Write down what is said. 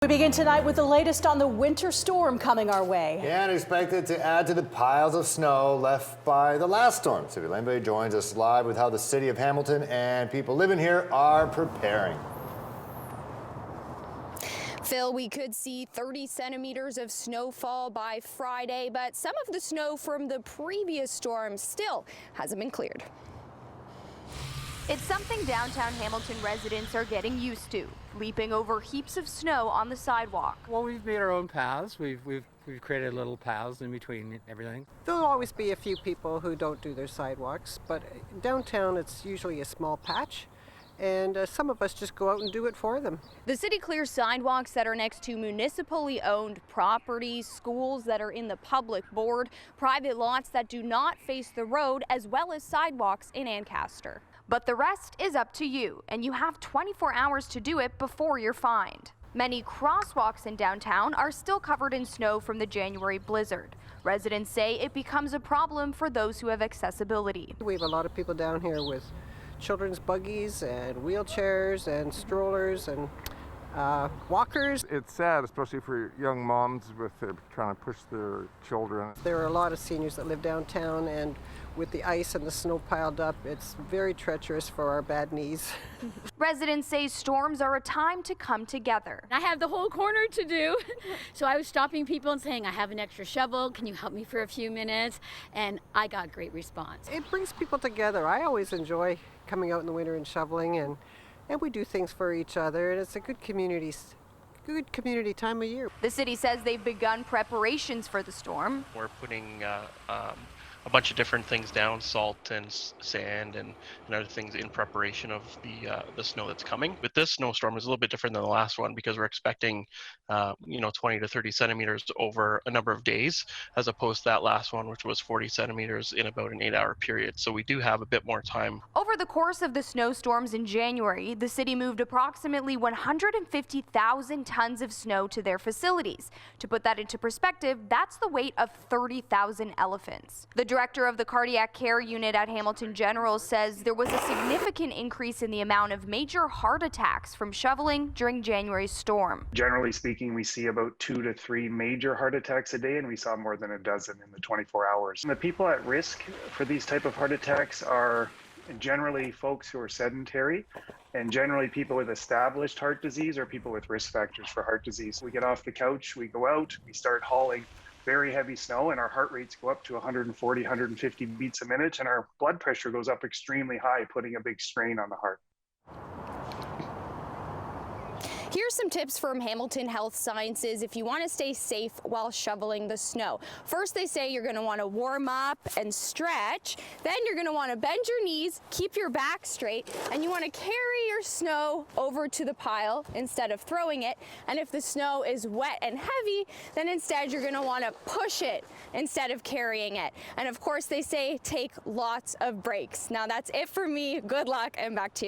We begin tonight with the latest on the winter storm coming our way. Yeah, and expected to add to the piles of snow left by the last storm. Sylvie Lembe joins us live with how the city of Hamilton and people living here are preparing. Phil, we could see 30 centimeters of snowfall by Friday, but some of the snow from the previous storm still hasn't been cleared. It's something downtown Hamilton residents are getting used to, leaping over heaps of snow on the sidewalk. Well, we've made our own paths. We've created little paths in between everything. There'll always be a few people who don't do their sidewalks, but downtown it's usually a small patch, and some of us just go out and do it for them. The city clears sidewalks that are next to municipally owned properties, schools that are in the public board, private lots that do not face the road, as well as sidewalks in Ancaster. But the rest is up to you, and you have 24 hours to do it before you're fined. Many crosswalks in downtown are still covered in snow from the January blizzard. Residents say it becomes a problem for those who have accessibility. We have a lot of people down here with children's buggies and wheelchairs and strollers and walkers. It's sad, especially for young moms with trying to push their children. There are a lot of seniors that live downtown, and with the ice and the snow piled up, it's very treacherous for our bad knees. Residents say storms are a time to come together. I have the whole corner to do, so I was stopping people and saying, I have an extra shovel, can you help me for a few minutes? And I got great response. It brings people together. I always enjoy coming out in the winter and shoveling, and we do things for each other, and it's a good community time of year. The city says they've begun preparations for the storm. We're putting a bunch of different things down, salt and sand and other things in preparation of the snow that's coming. But this snowstorm is a little bit different than the last one because we're expecting 20 to 30 centimeters over a number of days, as opposed to that last one, which was 40 centimeters in about an 8-hour period. So we do have a bit more time. Over the course of the snowstorms in January, the city moved approximately 150,000 tons of snow to their facilities. To put that into perspective, that's the weight of 30,000 elephants. The director of the cardiac care unit at Hamilton General says there was a significant increase in the amount of major heart attacks from shoveling during January's storm. Generally speaking, we see about 2 to 3 major heart attacks a day, and we saw more than a dozen in the 24 hours. And the people at risk for these type of heart attacks are generally folks who are sedentary, and generally people with established heart disease or people with risk factors for heart disease. We get off the couch, we go out, we start hauling very heavy snow, and our heart rates go up to 140, 150 beats a minute, and our blood pressure goes up extremely high, putting a big strain on the heart. Here's some tips from Hamilton Health Sciences if you want to stay safe while shoveling the snow. First, they say you're going to want to warm up and stretch. Then you're going to want to bend your knees, keep your back straight, and you want to carry your snow over to the pile instead of throwing it. And if the snow is wet and heavy, then instead you're going to want to push it instead of carrying it. And of course, they say take lots of breaks. Now that's it for me. Good luck, and back to you.